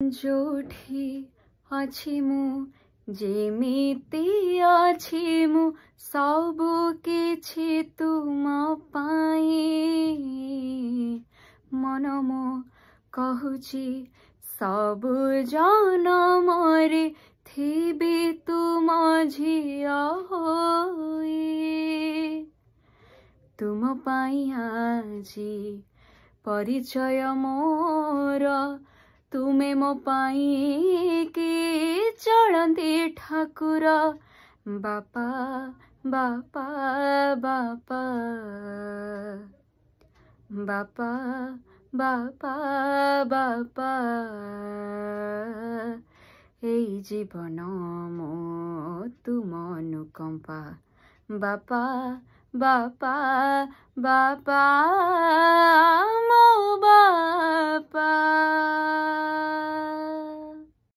जोठी अछि मु जेमिति अछि मु सबु किछि तुम पाई मन मो कहुछि सबु जनमरे थिबि तुम झिया होई तुम पाई आजी परिचय मोर तुमे मो पाई कि चलती ठाकुर बापा बापा बापा बापा बापा बापा एई जीवन मो तुम अनुकंपा बापा बापा बापा मो बापा।